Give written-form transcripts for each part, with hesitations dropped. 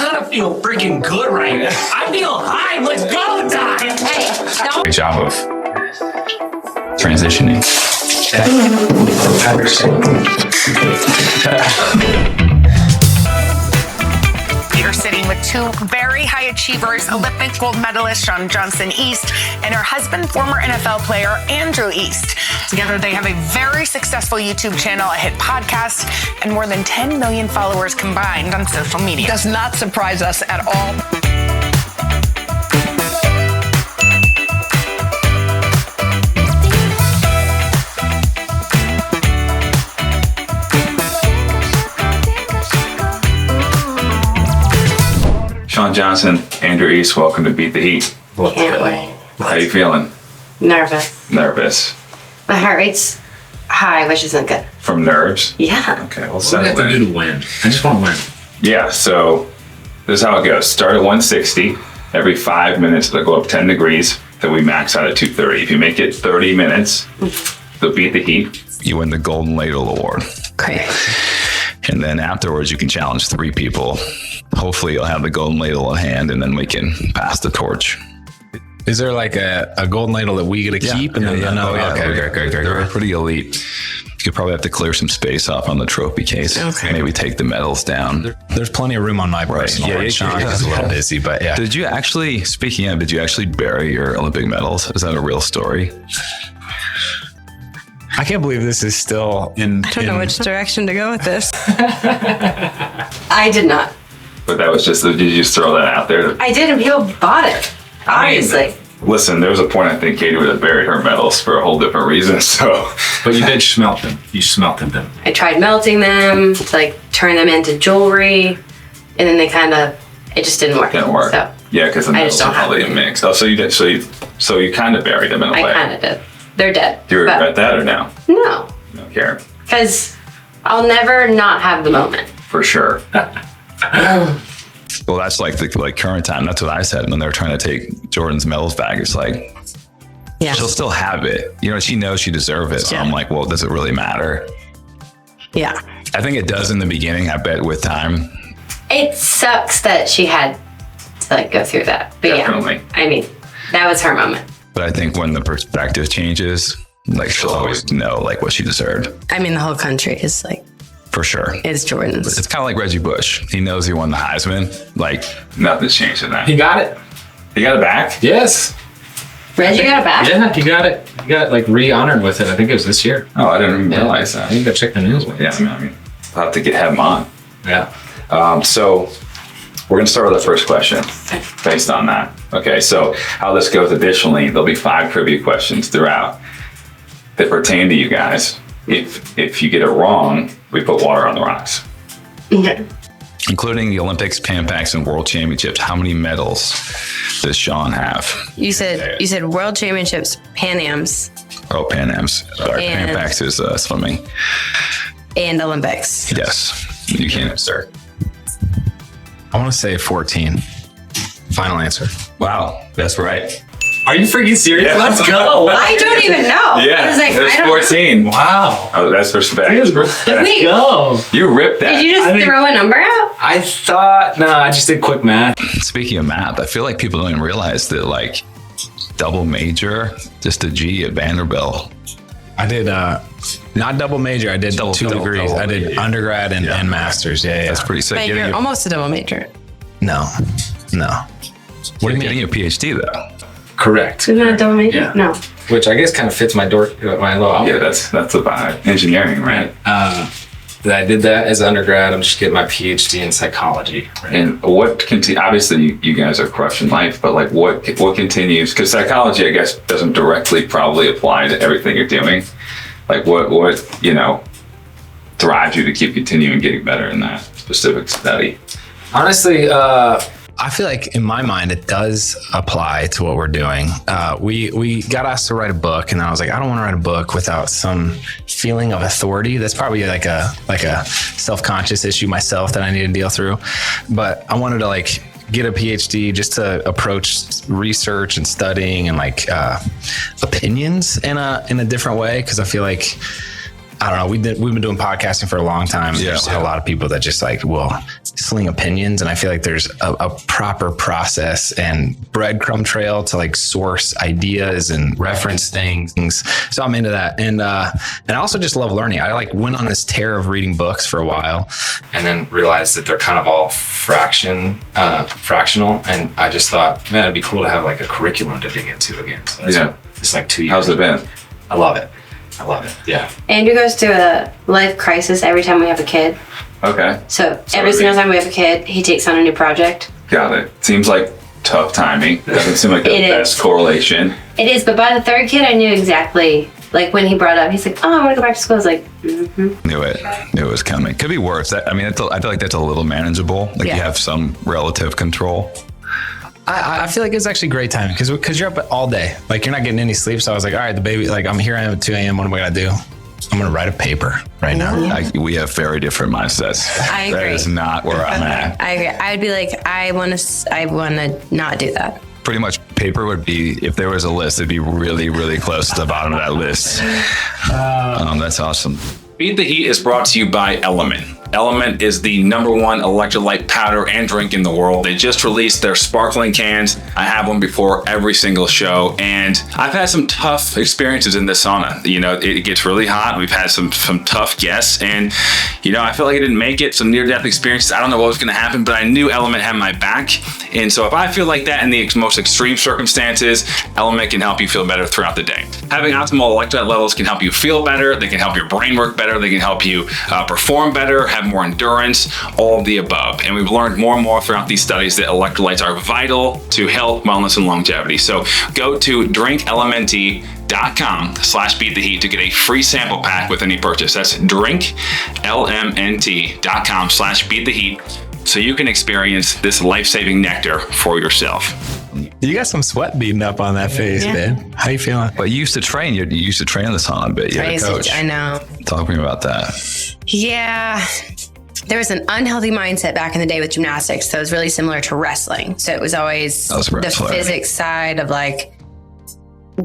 kind of feel freaking good right now. I feel high. Let's go, Doc. Hey, don't. Great job of transitioning. You're sitting with two very high achievers, Olympic gold medalist Shawn Johnson East and her husband, former NFL player Andrew East. Together, they have a very successful YouTube channel, a hit podcast, and more than 10 million followers combined on social media. Does not surprise us at all. Shawn Johnson, Andrew East, welcome to Beat the Heat. Can't wait. How you feeling? Nervous. Nervous. My heart rate's high, which isn't good. From nerves? Yeah. Okay, well, What do we have to do to win? I just want to win. Yeah, so this is how it goes. Start at 160. Every 5 minutes, it'll go up 10 degrees. Then we max out at 230. If you make it 30 minutes, they'll beat the Heat. You win the Golden Ladle Award. Great. And then afterwards, you can challenge 3 people. Hopefully, you'll have the Golden Ladle in hand, and then we can pass the torch. Is there like a golden ladle that we get to keep? And then another? Okay, great. They're pretty elite. You could probably have to clear some space off on the trophy case. Okay. Maybe take the medals down. There's plenty of room on my personal Yeah, one. Shawn yeah. is a little busy, but yeah. Did you actually, speaking of, did you actually bury your Olympic medals? Is that a real story? I can't believe this is still in. I don't know which direction to go with this. I did not. But that was just, did you just throw that out there? I did, and people bought it. Obviously. Listen, there was a point I think Katie would have buried her medals for a whole different reason, so. But you did smelt them. You smelted them. I tried melting them, to like turn them into jewelry, and then they it just didn't work. Didn't work. So Yeah, because the I medals just don't are have probably a them. mix. Oh, so you did, so you kind of buried them in a I way. kind of did. They're dead. Do you but regret that or no? No, You don't care. because I'll never not have the moment. For sure. Well, that's like the current time. That's what I said when they were trying to take Jordan's medals back. It's like, Yeah. she'll still have it. You know, she knows she deserves it. So Yeah. I'm like, well, does it really matter? Yeah. I think it does in the beginning. I bet with time. It sucks that she had to like go through that. But Definitely. yeah, I mean, that was her moment. But I think when the perspective changes, like she'll always know like what she deserved. I mean, the whole country is like, For sure. is Jordan's. It's kind of like Reggie Bush. He knows he won the Heisman. Like nothing's changed in that. He got it. He got it back? Yes. Reggie got it back? Yeah, he got it. He got like re-honored with it. I think it was this year. Oh, I didn't even realize I that. think I checked the news. Yeah, I mean, I'll have to have him on. Yeah. So we're going to start with the first question based on that. Okay, so how this goes additionally, there'll be 5 trivia questions throughout that pertain to you guys. If you get it wrong, we put water on the rocks. Okay. Including the Olympics, Pan Pacs, and World Championships. How many medals does Shawn have? You said World Championships, Pan Ams, Oh, Pan Ams. Sorry, Pan And- Pacs is swimming. and Olympics. Yes, you can answer. I want to say 14. Final answer. Wow, that's right. Are you freaking serious? Yeah. Let's go. I don't even know. I was like, there's I don't 14. Wow. Oh, that's respect. Let's Wait. go. You ripped that. Did you just throw a number out? I thought, no, I just did quick math. Speaking of math, I feel like people don't even realize that like double major, just a G at Vanderbilt. I did not double major. I did two degrees. I did undergrad and master's. Yeah. That's pretty sick. But Getting you're a, almost a double major. No. what do you mean? Getting a PhD though? Correct. Isn't that a double major? Yeah. No. Which I guess kind of fits my my little outfit. Yeah, that's about engineering, right? I did that as an undergrad. I'm just getting my PhD in psychology. Right? And what obviously you guys are crushing life, but like what continues? Because psychology, I guess, doesn't directly probably apply to everything you're doing. Like what drives you to keep continuing getting better in that specific study? Honestly, I feel like in my mind, it does apply to what we're doing. We got asked to write a book, and I was like, I don't want to write a book without some feeling of authority. That's probably like a self-conscious issue myself that I need to deal through. But I wanted to like get a PhD just to approach research and studying and like opinions in a different way, because I feel like I don't know. We've been doing podcasting for a long time. Yeah. There's a lot of people that just like will sling opinions. And I feel like there's a proper process and breadcrumb trail to like source ideas and reference things. So I'm into that. And I also just love learning. I like went on this tear of reading books for a while and then realized that they're kind of all fractional. And I just thought, man, it'd be cool to have like a curriculum to dig into again. So it's like 2 years. How's it been? I love it. Yeah. Andrew goes through a life crisis every time we have a kid. Okay. So every single time we have a kid, he takes on a new project. Got it. Seems like tough timing. Doesn't seem like the best correlation. It is, but by the third kid, I knew exactly. Like when he brought up, he's like, "Oh, I want to go back to school." I was like, Knew it was coming. Could be worse. I feel like that's a little manageable. Like you have some relative control. I feel like it's actually great timing because you're up all day. Like you're not getting any sleep. So I was like, all right, the baby, like I'm here at 2 a.m. What am I going to do? I'm going to write a paper right now. We have very different mindsets. I agree. That is not where I'm at. I agree. I'd be like, I want to not do that. Pretty much paper would be, if there was a list, it'd be really, really close to the bottom of that list. That's awesome. Beat the Heat is brought to you by Element. Element is the #1 electrolyte powder and drink in the world. They just released their sparkling cans. I have one before every single show, and I've had some tough experiences in this sauna. You know, it gets really hot. We've had some tough guests, and you know, I feel like I didn't make it. Some near-death experiences. I don't know what was going to happen, but I knew Element had my back. And so if I feel like that in the most extreme circumstances, Element can help you feel better throughout the day. Having optimal electrolyte levels can help you feel better. They can help your brain work better. They can help you perform better, have more endurance, all of the above. And we've learned more and more throughout these studies that electrolytes are vital to health, wellness, and longevity. So go to drinklmnt.com/beattheheat to get a free sample pack with any purchase. That's drinklmnt.com/beattheheat. So you can experience this life-saving nectar for yourself. You got some sweat beating up on that face, man. How you feeling? But you used to train. You used to train this on a bit. You're a coach. I know. Talk to me about that. Yeah. There was an unhealthy mindset back in the day with gymnastics that was really similar to wrestling. So it was always the physics side of like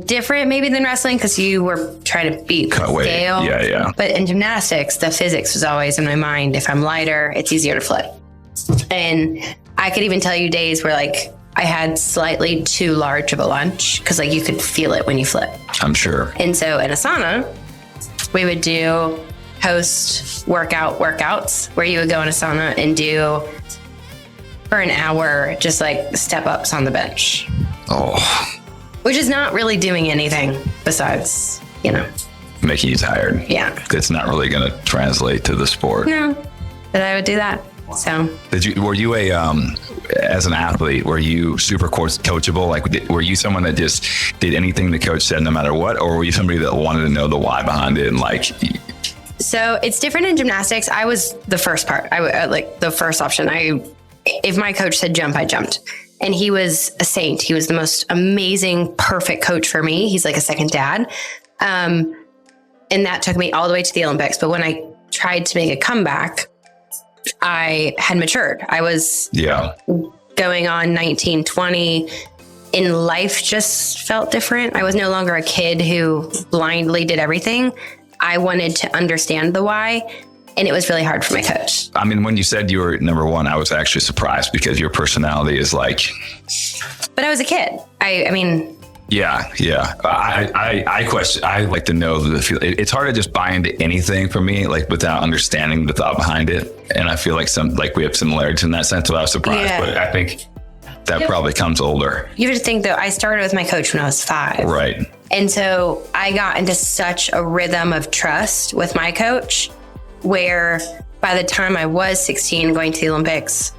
different maybe than wrestling because you were trying to beat scale. Yeah. But in gymnastics, the physics was always in my mind. If I'm lighter, it's easier to flip. And I could even tell you days where like I had slightly too large of a lunch because like you could feel it when you flip. I'm sure. And so in a sauna, we would do workouts where you would go in a sauna and do for an hour just like step ups on the bench. Oh. Which is not really doing anything besides, you know. Making you tired. Yeah. It's not really going to translate to the sport. No, but I would do that. So. Were you as an athlete, were you super coachable? Like, were you someone that just did anything the coach said no matter what? Or were you somebody that wanted to know the why behind it and like... So it's different in gymnastics. I was the first part. I like the first option. If my coach said jump, I jumped. And he was a saint. He was the most amazing, perfect coach for me. He's like a second dad. And that took me all the way to the Olympics. But when I tried to make a comeback, I had matured. I was going on 19, 20. In life just felt different. I was no longer a kid who blindly did everything. I wanted to understand the why, and it was really hard for my coach. I mean, when you said you were #1, I was actually surprised because your personality is like... But I was a kid. I mean... Yeah. I like to know the feel. It's hard to just buy into anything for me, like without understanding the thought behind it. And I feel like we have similarities in that sense. So I was surprised, but I think that probably comes older. You have to think though, I started with my coach when I was 5. Right. And so I got into such a rhythm of trust with my coach where by the time I was 16 going to the Olympics,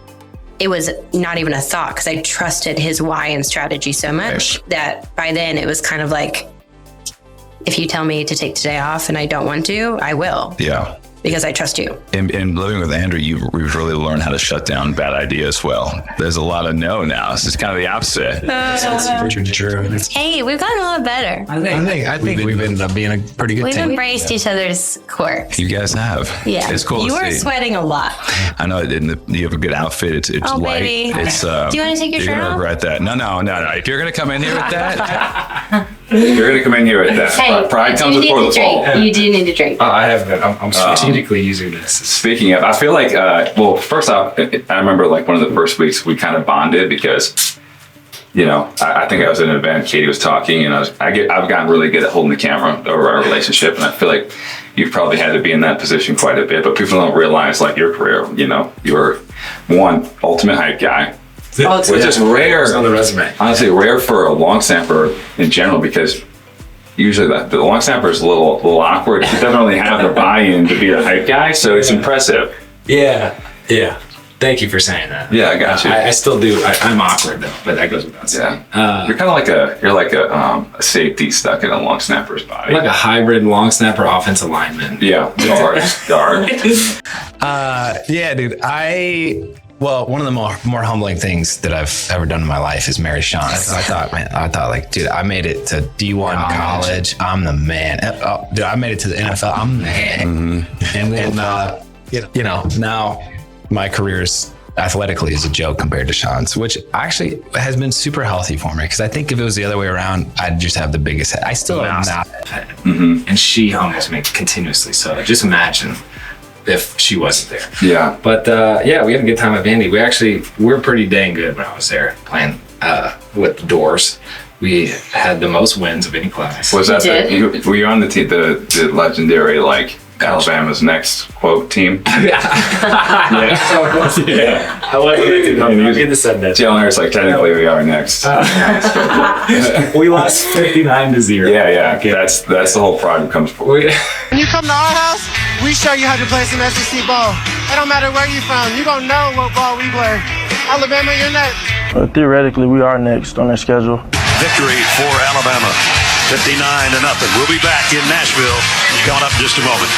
it was not even a thought because I trusted his why and strategy so much that by then it was kind of like, if you tell me to take today off and I don't want to, I will. Yeah. Because I trust you. And living with Andrew, we've really learned how to shut down bad ideas well. There's a lot of no now. This is kind of the opposite. Hey, we've gotten a lot better. I think we've ended up being a pretty good team. We've embraced each other's quirks. You guys have. Yeah. It's cool you to see. are sweating a lot. I know. You have a good outfit. It's light. Baby. It's, do you want to take your shirt off? You're going to regret that. No. If you're going to come in here with that... You're gonna come in here with that. Hey, Pride comes before the fall. You do need to drink. I have been. I'm strategically using this. Speaking of, I feel like, well, first off, I remember like one of the first weeks we kind of bonded because, you know, I think I was at an event, Katie was talking, and I've gotten really good at holding the camera over our relationship, and I feel like you've probably had to be in that position quite a bit, but people don't realize like your career, you know, you're one ultimate hype guy, which is rare. It's on the resume. Honestly, rare for a long snapper in general, because usually the long snapper is a little awkward. He doesn't really have the buy-in to be a hype guy, so it's impressive. Yeah. Thank you for saying that. Yeah, I got you. I still do. I'm awkward though, but that goes without saying. You're kind of like a safety stuck in a long snapper's body. Like a hybrid long snapper offensive lineman. Yeah, guard. Yeah, dude. One of the more humbling things that I've ever done in my life is marry Shawn. I thought like, dude, I made it to D1 college. I'm the man. Dude, I made it to the NFL. I'm the man. And you know, now my career's athletically is a joke compared to Shawn's, which actually has been super healthy for me, because I think if it was the other way around, I'd just have the biggest head. I still am not. And she humbles me continuously. So just imagine if she wasn't there. Yeah. But yeah, we had a good time at Vandy. We're pretty dang good when I was there playing with the Doors. We had the most wins of any class. Was that were you on the legendary like Alabama's next quote team? Yeah. I like it. I'm in the sentence. Jalen Hurts like, technically we are next. We lost 59-0. Yeah. That's the whole pride comes from. When you come to our house, we show you how to play some SEC ball. It don't matter where you from, you gonna know what ball we play. Alabama, you're next. Theoretically, we are next on their schedule. Victory for Alabama, 59-0. We'll be back in Nashville coming up in just a moment.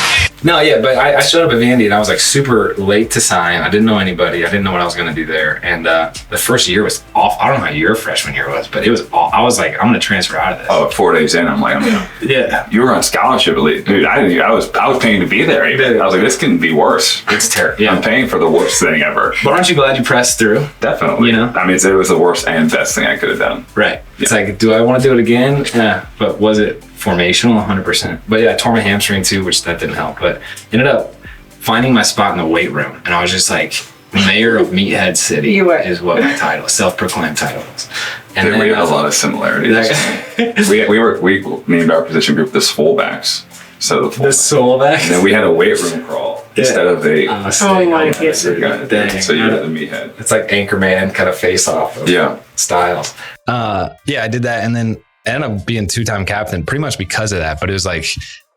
No, yeah, but I showed up at Vandy and I was like super late to sign. I didn't know anybody. I didn't know what I was going to do there. And the first year was off. I don't know how your freshman year was, but it was all, I was like, I'm going to transfer out of this. Oh, 4 days in, I'm like, yeah. You were on scholarship, dude. I was paying to be there. Even. I was like, this can be worse. It's terrible. Yeah. I'm paying for the worst thing ever. But aren't you glad you pressed through? Definitely. You know, I mean, it was the worst and best thing I could have done. Right. It's like, do I want to do it again? Yeah. But was it formational? 100%. But yeah, I tore my hamstring too, which that didn't help. But ended up finding my spot in the weight room, and I was just like, mayor of Meathead City is what my title, self-proclaimed title was. And we have a lot of similarities. we named our position group the Swollbacks. So the Swollbacks. And then we had a weight room crawl instead of a. Oh my goodness! So you're the Meathead. It's like Anchorman kind of face off. Of styles. Yeah, I did that, and then I ended up being 2-time captain pretty much because of that. But it was like,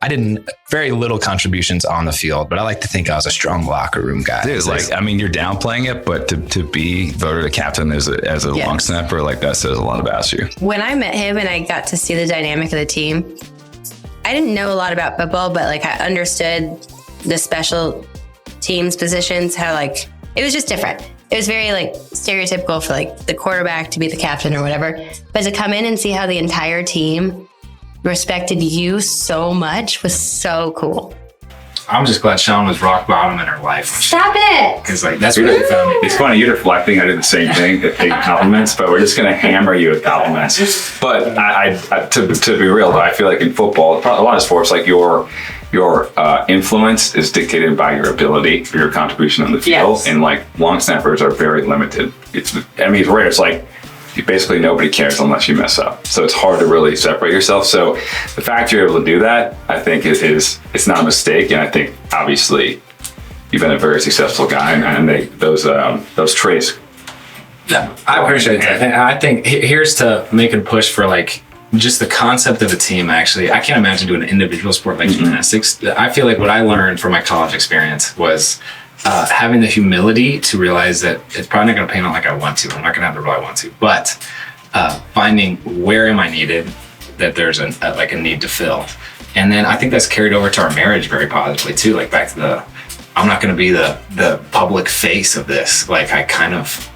I didn't, very little contributions on the field, but I like to think I was a strong locker room guy. Dude, like, I mean, you're downplaying it, but to be voted a captain as a long snapper, like that says a lot about you. When I met him and I got to see the dynamic of the team, I didn't know a lot about football, but like I understood the special teams positions, how like, it was just different. It was very like stereotypical for like the quarterback to be the captain or whatever, but to come in and see how the entire team respected you so much was so cool. I'm just glad Shawn was rock bottom in her life. Stop it! Because like that's where you found me. It's funny, you're deflecting. I did the same thing, take compliments, but we're just gonna hammer you with compliments. But I to be real, I feel like in football, a lot of sports, like your influence is dictated by your ability, your contribution on the field, and like long snappers are very limited. It's rare. It's like basically nobody cares unless you mess up. So it's hard to really separate yourself. So the fact you're able to do that, I think it's not a mistake. And I think obviously you've been a very successful guy, and those traits. Yeah, I appreciate that. And I think here's to make a push for like just the concept of a team. Actually, I can't imagine doing an individual sport like gymnastics. I feel like what I learned from my college experience was having the humility to realize that it's probably not going to pan out like I want to. I'm not going to have the role I want to, but finding where am I needed, that there's a need to fill. And then I think that's carried over to our marriage very positively too. Like back to I'm not going to be the public face of this. Like I kind of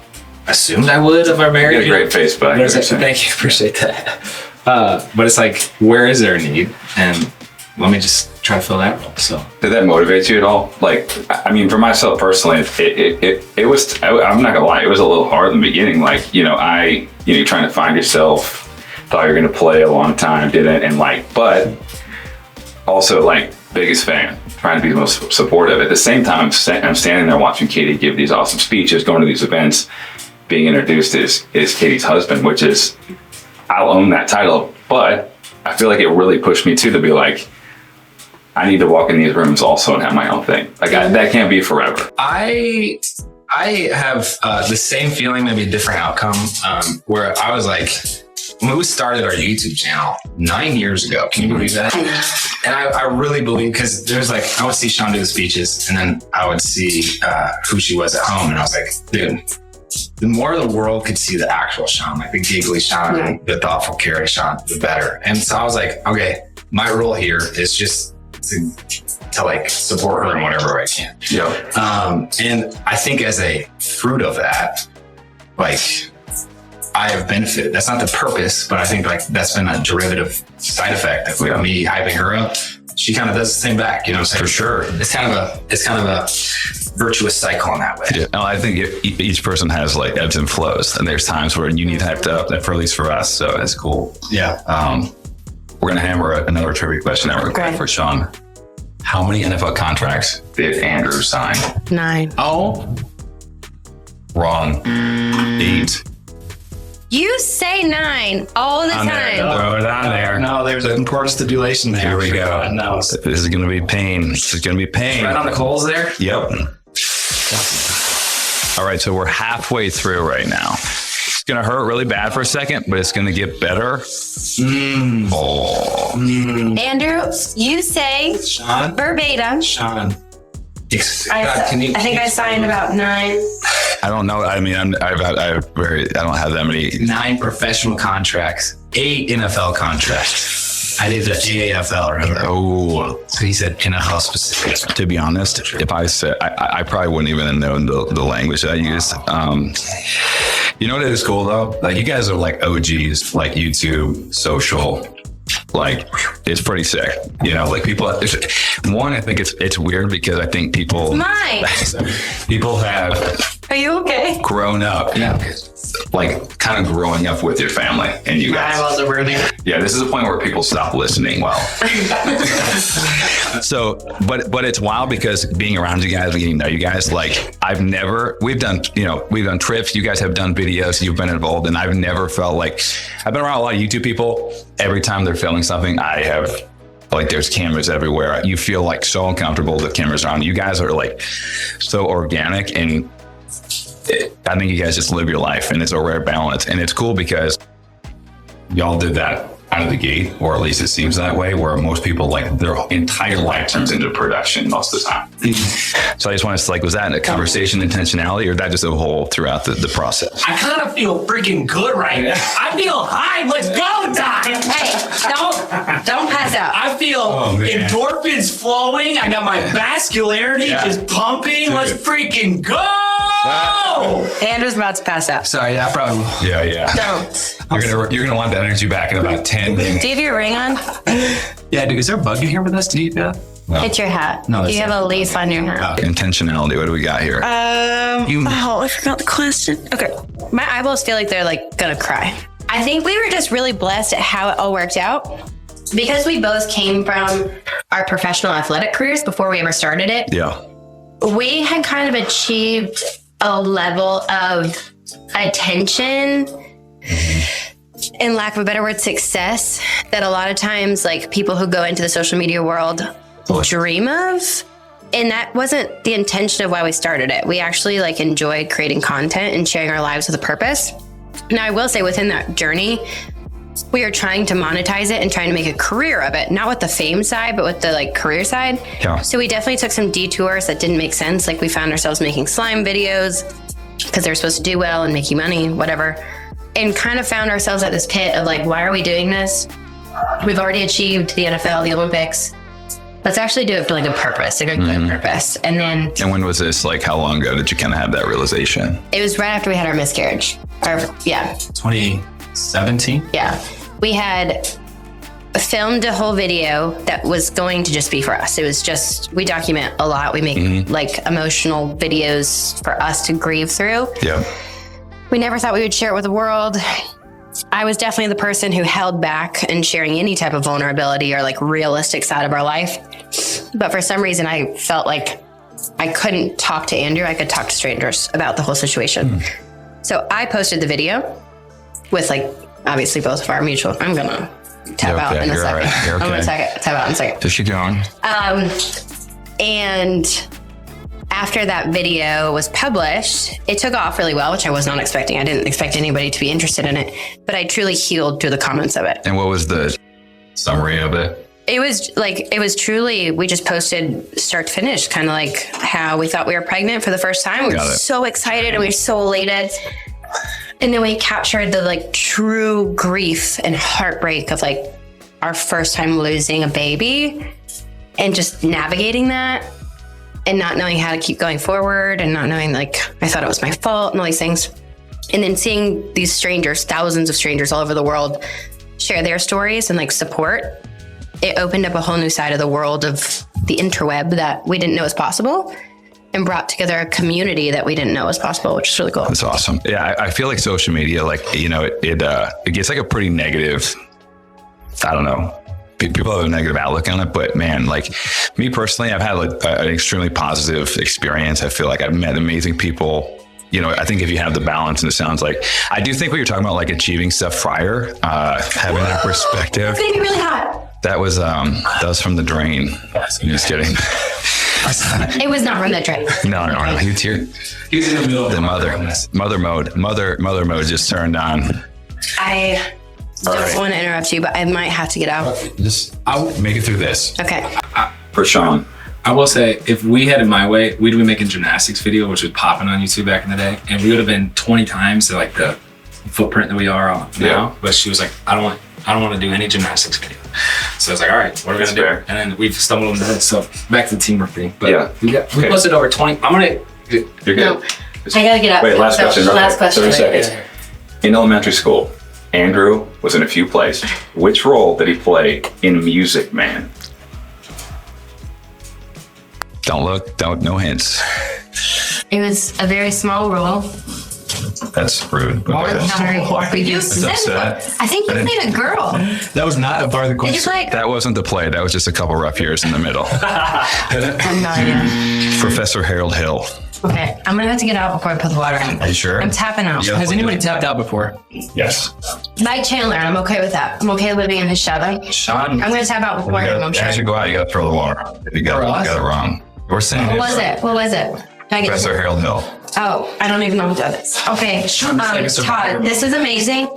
assumed I would of our marriage. You got a great face, but thank you, appreciate that. But it's like, where is there a need? And let me just try to fill that role. So did that motivate you at all? Like, I mean, for myself personally, it was, I'm not gonna lie, it was a little hard in the beginning. Like, you're trying to find yourself, thought you were going to play a long time, didn't, and like, but also like biggest fan, trying to be the most supportive. At the same time, I'm standing there watching Katie give these awesome speeches, going to these events, being introduced is Katie's husband, which is, I'll own that title, but I feel like it really pushed me too to be like, I need to walk in these rooms also and have my own thing. Like that can't be forever. I have the same feeling, maybe a different outcome, where I was like, when we started our YouTube channel 9 years ago, can you believe that? And I really believe, because there's like, I would see Shawn do the speeches and then I would see who she was at home. And I was like, dude, the more the world could see the actual Shawn, like the giggly Shawn, the thoughtful, caring Shawn, the better. And so I was like, okay, my role here is just to like support her in whatever way I can. Yeah. And I think as a fruit of that, like I have benefited. That's not the purpose, but I think like that's been a derivative side effect of me hyping her up. She kind of does the same back, you know what I'm saying? For sure. It's kind of a virtuous cycle in that way. Yeah. No, I think each person has like ebbs and flows, and there's times where you need hyped up, at least for us. So it's cool. Yeah. We're going to hammer another trivia question out real quick for Shawn. How many NFL contracts did Andrew sign? 9. Oh, Wrong. 8. You say 9 all the time. Throw it on there. no, there's an important stipulation there. Here we go. No, This is going to be pain. This is going to be pain. right on the coals there. Yep. All right, so we're halfway through right now. It's going to hurt really bad for a second, but it's going to get better. Andrew, you say Shawn, verbatim. Shawn. I think I signed about 9. I don't know. I mean, I don't have that many. 9 professional contracts, 8 NFL contracts. I did the AAFL, remember? Oh, So he said NFL specific. to be honest, if I said, I probably wouldn't even have known the language I used. You know what is cool though? Like you guys are like OGs, like YouTube, social. Like it's pretty sick. You know, like people. One, I think it's weird because I think people have. Are you okay? Grown up, like kind of growing up with your family and you guys. Yeah, this is a point where people stop listening. Well, so, but it's wild because being around you guys, getting to know you guys, like we've done trips, you guys have done videos, you've been involved, and I've never felt like, I've been around a lot of YouTube people. Every time they're filming something, like there's cameras everywhere. You feel like so uncomfortable with cameras around. You guys are like so organic, and I think you guys just live your life, and it's a rare balance. And it's cool because y'all did that out of the gate, or at least it seems that way, where most people like their entire life turns into production most of the time. So I just want to like, was that a conversation intentionality, or that just a whole throughout the process? I kind of feel freaking good right now. I feel high. Let's go, Doc. Hey, don't pass out. I feel endorphins flowing. I got my vascularity just pumping. Let's freaking go. Andrew's about to pass out. Sorry, I probably will. Yeah. Don't. You're gonna want that energy back in about 10 minutes. Do you have your ring on? Yeah, dude, is there a bug in here with us? Do you know? No. It's your hat. No, you have a leaf on your hat. Intentionality. What do we got here? I forgot the question. Okay. My eyeballs feel like they're like gonna cry. I think we were just really blessed at how it all worked out. Because we both came from our professional athletic careers before we ever started it. Yeah. We had kind of achieved a level of attention, in lack of a better word, success, that a lot of times like people who go into the social media world dream of. And that wasn't the intention of why we started it. We actually like enjoyed creating content and sharing our lives with a purpose. Now I will say within that journey, we are trying to monetize it and trying to make a career of it, not with the fame side, but with the like career side. Yeah. So we definitely took some detours that didn't make sense. Like we found ourselves making slime videos because they're supposed to do well and make you money, whatever. And kind of found ourselves at this pit of like, why are we doing this? We've already achieved the NFL, the Olympics. Let's actually do it for like a purpose, like a good purpose. And when was this? Like how long ago did you kind of have that realization? It was right after we had our miscarriage. 2017? Yeah. We had filmed a whole video that was going to just be for us. It was just, we document a lot. We make like emotional videos for us to grieve through. Yeah. We never thought we would share it with the world. I was definitely the person who held back in sharing any type of vulnerability or like realistic side of our life. But for some reason, I felt like I couldn't talk to Andrew. I could talk to strangers about the whole situation. So I posted the video with like, obviously both of our mutual, I'm going to tap out in a second. Right. I'm going to tap out in a second. Just keep going. And after that video was published, it took off really well, which I was not expecting. I didn't expect anybody to be interested in it, but I truly healed through the comments of it. And what was the summary of it? It was truly, we just posted start to finish, kind of like how we thought we were pregnant for the first time. We were so excited and we were so elated. And then we captured the like true grief and heartbreak of like our first time losing a baby and just navigating that and not knowing how to keep going forward and not knowing like, I thought it was my fault and all these things. And then seeing these strangers, thousands of strangers all over the world share their stories and like support, it opened up a whole new side of the world of the interweb that we didn't know was possible and brought together a community that we didn't know was possible, which is really cool. That's awesome. Yeah, I feel like social media, like, you know, it gets like a pretty negative, I don't know, people have a negative outlook on it, but man, like me personally, I've had like an extremely positive experience. I feel like I've met amazing people. You know, I think if you have the balance, and it sounds like, I do think what you're talking about, like achieving stuff prior, having that perspective. It's gonna be really hot. That was from the drain. I'm just kidding. It was not from the drain. No. He was here. He was in the middle of the mother mode just turned on. I don't want to interrupt you, but I might have to get out. I'll make it through this. Okay. For Shawn. I will say, if we had it my way, we'd be making gymnastics video, which was popping on YouTube back in the day, and we would have been 20 times like the footprint that we are on now. Yeah. But she was like, I don't want to do any gymnastics video. So I was like, all right, what are we gonna do? And then we've stumbled into this. So back to the teamwork thing. But yeah, we posted over 20. You're good. No, I gotta get up. Wait, last question. Last question. 30 seconds. In elementary school, Andrew was in a few plays. Which role did he play in Music Man? Don't look, no hints. It was a very small role. That's rude. You said, I think you played a girl. That was not a part of the Did question. you play? That wasn't the play. That was just a couple rough years in the middle. I'm not yet. Professor Harold Hill. Okay, I'm gonna have to get out before I put the water in. Are you sure? I'm tapping out. Yeah. Has anybody tapped out before? Yes. Mike Chandler, I'm okay with that. I'm okay living in his shadow. Shawn. I'm gonna tap out before him, I'm sure. As you go out, you gotta throw the water. If you got it wrong. We're saying What was it? What was it? Can I get Professor Harold Hill. Oh, I don't even know who that is. Okay, Todd, this is amazing.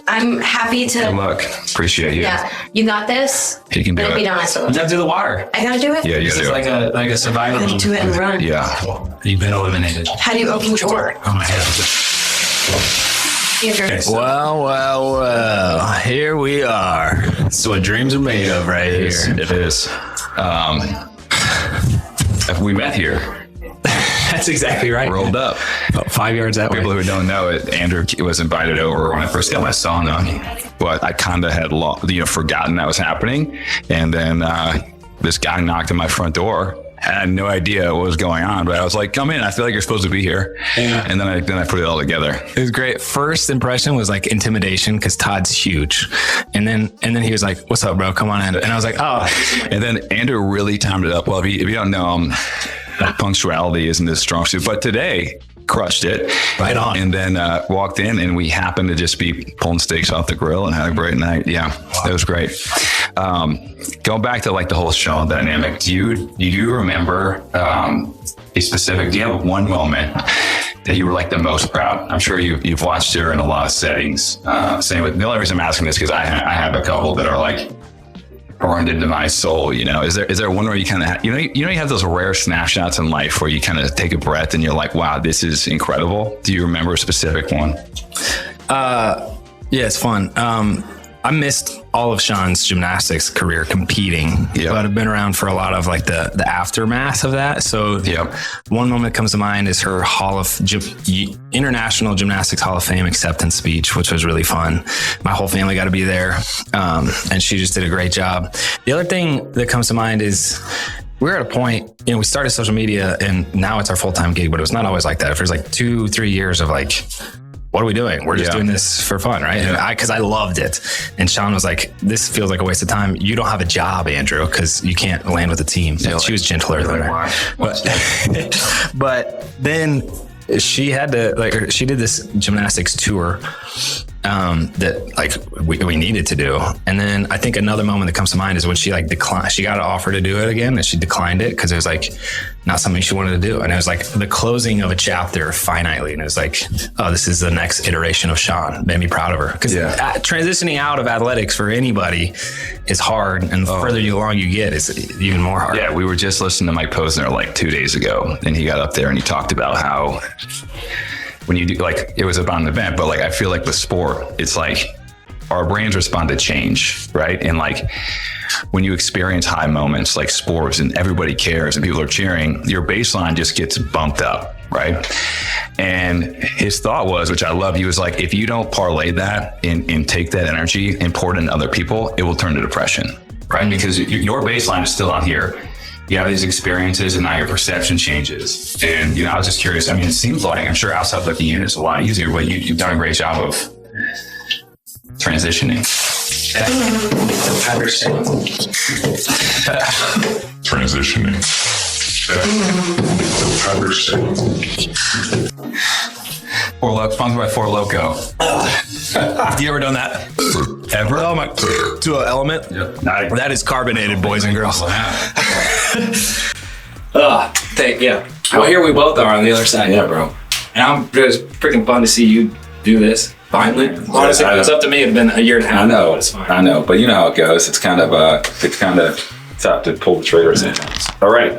I'm happy to. Good luck. Appreciate you. Yeah, you got this. He can do But it. be honest. You have to do the water. I gotta do it. Yeah, you This gotta is do it. like a survival. I gotta do it and run. Yeah. You've been eliminated. How do you open the door? Oh my God. Well. Here we are. That's what dreams are made of right here. It is. We met here. That's exactly right. Rolled up. About 5 yards that way. People who don't know it, Andrew was invited over when I first got my sauna, but I kind of had forgotten that was happening. And then this guy knocked on my front door. I had no idea what was going on, but I was like, come in. I feel like you're supposed to be here. Yeah. And then I put it all together. It was great. First impression was like intimidation because Todd's huge. And then he was like, what's up, bro? Come on in. And I was like, oh. And then Andrew really timed it up. Well, if you don't know, punctuality isn't his strong suit, but today crushed it. Right on. And then walked in and we happened to just be pulling steaks off the grill and had a great night. Yeah, that was great. Going back to like the whole show dynamic, do you remember a specific, do you have one moment that you were like the most proud? I'm sure you've watched her in a lot of settings. Same with, the only reason I'm asking this because I have a couple that are like burned into my soul, you know. Is there one where you kind of, you have those rare snapshots in life where you kind of take a breath and you're like, wow, this is incredible? Do you remember a specific one? Yeah, it's fun. I missed all of Shawn's gymnastics career competing, but I've been around for a lot of like the aftermath of that. So one moment that comes to mind is her International Gymnastics Hall of Fame acceptance speech, which was really fun. My whole family got to be there, and she just did a great job. The other thing that comes to mind is we're at a point, we started social media and now it's our full-time gig, but it was not always like that. There's like 2-3 years of like what are we doing? We're just doing this for fun, right? And because I loved it. And Shawn was like, this feels like a waste of time. You don't have a job, Andrew, because you can't land with a team. And she was gentler than her. But then she had to, she did this gymnastics tour that like we needed to do. And then I think another moment that comes to mind is when she declined. She got an offer to do it again and she declined it because it was like not something she wanted to do. And it was like the closing of a chapter finitely. And it was like, oh, this is the next iteration of Shawn. Made me proud of her. Because transitioning out of athletics for anybody is hard. And the further along you get, it's even more hard. Yeah, we were just listening to Mike Posner like 2 days ago. And he got up there and he talked about how when you do, like, it was about an event, but like, I feel like with sport, it's like our brains respond to change, right? And like, when you experience high moments like sports and everybody cares and people are cheering, your baseline just gets bumped up, right? And his thought was, which I love, he was like, if you don't parlay that and take that energy and pour it into other people, it will turn to depression, right? Because your baseline is still on here. You have these experiences and now your perception changes. And, I was just curious. I mean, it seems like, I'm sure outside looking in it's a lot easier, but you've done a great job of transitioning. Sponsored by Four Loko. Have you ever done that? Ever? Oh my! To an element? Yep. That is carbonated, boys and girls. Well, here we both are on the other side. Yeah, bro. And I'm just freaking fun to see you do this. Finally. Honestly, if it's up to me, it'd been a year and a half. I know. It's fine. I know. But you know how it goes. It's kind of tough to pull the triggers in. All right.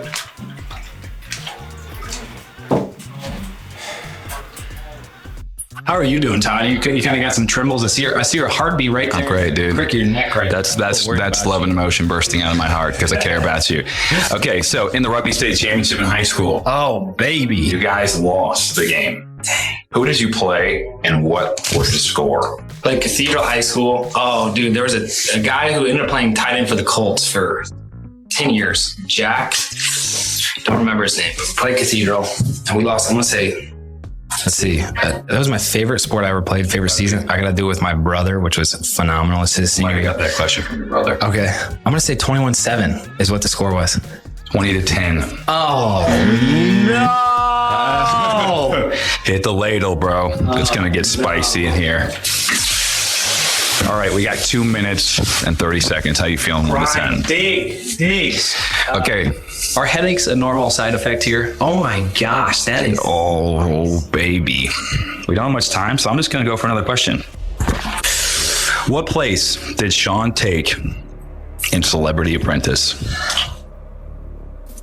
How are you doing, Todd? You kind of got some trembles. I see your heartbeat right there. I'm great, dude. Crick your neck right That's love and emotion bursting out of my heart because I care about you. Okay, so in the Rugby State Championship in high school, oh baby, you guys lost the game. Who did you play and what was the score? Played Cathedral High School. Oh, dude, there was a guy who ended up playing tight end for the Colts for 10 years. Jack, don't remember his name, but played Cathedral, and we lost. I want to say. Let's see. That was my favorite sport I ever played, favorite season. I got to do it with my brother, which was phenomenal. It's his senior. I got that question from your brother. Okay. I'm going to say 21-7 is what the score was. 20-10. Oh, no. Hit the ladle, bro. It's going to get spicy in here. All right, we got 2 minutes and 30 seconds. How you feeling? 1 to 10? Dig. Okay. Are headaches a normal side effect here? Oh my gosh, that is. Oh, baby. We don't have much time, so I'm just going to go for another question. What place did Shawn take in Celebrity Apprentice?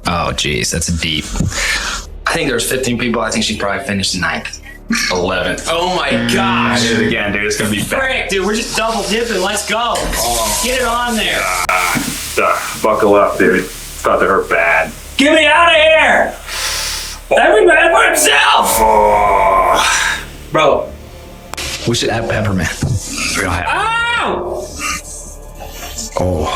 Oh, geez, that's deep. I think there's 15 people. I think she probably finished 9th. 11th. Oh my gosh. I did it again, dude. It's going to be bad. Frick, dude, we're just double dipping. Let's go. Get it on there. Buckle up, dude. It's about to hurt bad. Get me out of here. Every man for himself. Bro. We should have peppermint. We don't have. Oh.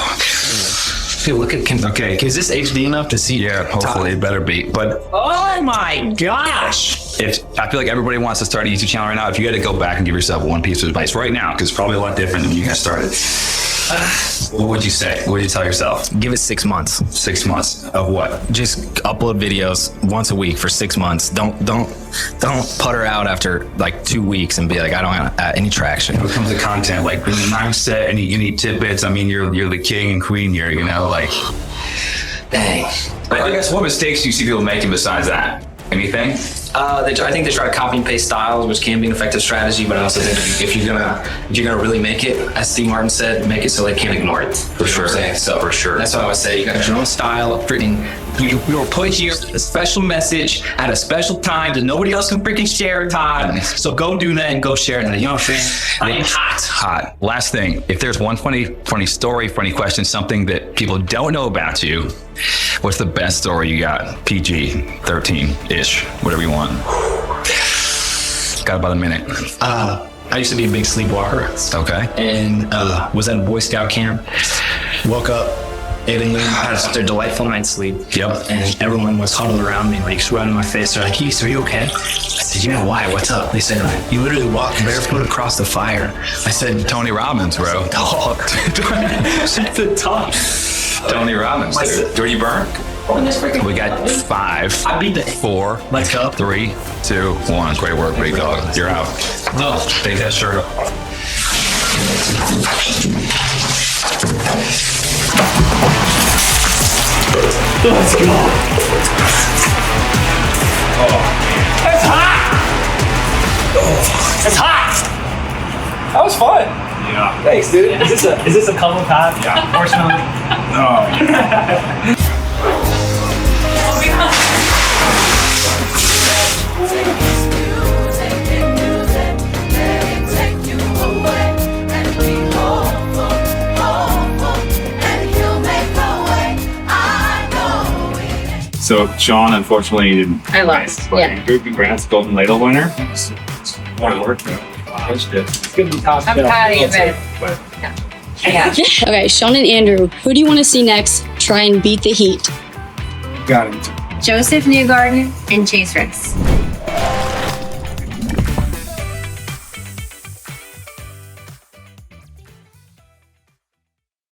Hey, look at okay. Is this HD enough to see? Yeah, hopefully it better be. But oh my gosh! I feel like everybody wants to start a YouTube channel right now. If you had to go back and give yourself one piece of advice right now, because it's probably a lot different than when you guys started. What would you say? What would you tell yourself? Give it 6 months. 6 months of what? Just upload videos once a week for 6 months. Don't putter out after like 2 weeks and be like, I don't have any traction. When it comes to content, like the mindset and you need tidbits. I mean, you're the king and queen here, like. Dang. I guess what mistakes do you see people making besides that? Anything? I think they try to copy and paste styles, which can be an effective strategy. But I also think if you're gonna really make it, as Steve Martin said, make it so they can't ignore it. For sure. So for sure, that's what I would say. You got your own style. Freaking, you will put here a special message at a special time that nobody else can freaking share. Todd. So go do that and go share it. You know what I'm saying? I am hot. Last thing, if there's one funny story, funny question, something that people don't know about you, what's the best story you got? PG-13-ish, whatever you want. Got about a minute. I used to be a big sleepwalker. Okay. And was at a Boy Scout camp. Woke up Italy. I had such a delightful night's sleep. Yep. And everyone was huddled around me, like surrounding my face. They're like, "Keith, are you okay?" I said, "Yeah, why? What's up?" They said, "You literally walked barefoot across the fire." I said, Tony Robbins, bro. "Dog." The top. Tony Robbins, dude. Were you burned? We got 5. I beat the 4. Let's go. 3, 2, 1. Great work, big dog. You're out. No, take that shirt off. Let's go. That's hot. That's hot. That was fun. Yeah. Thanks, dude. Is this a combo pad? Yeah. Unfortunately. No. So Shawn, unfortunately, didn't. I lost. But Yeah. Andrew, congrats, Golden Ladle winner. Hard work, though. It's good to talk I'm proud of you, babe. But Yeah. Okay, Shawn and Andrew, who do you want to see next try and beat the heat? got him. Joseph Newgarden and Chase Rice.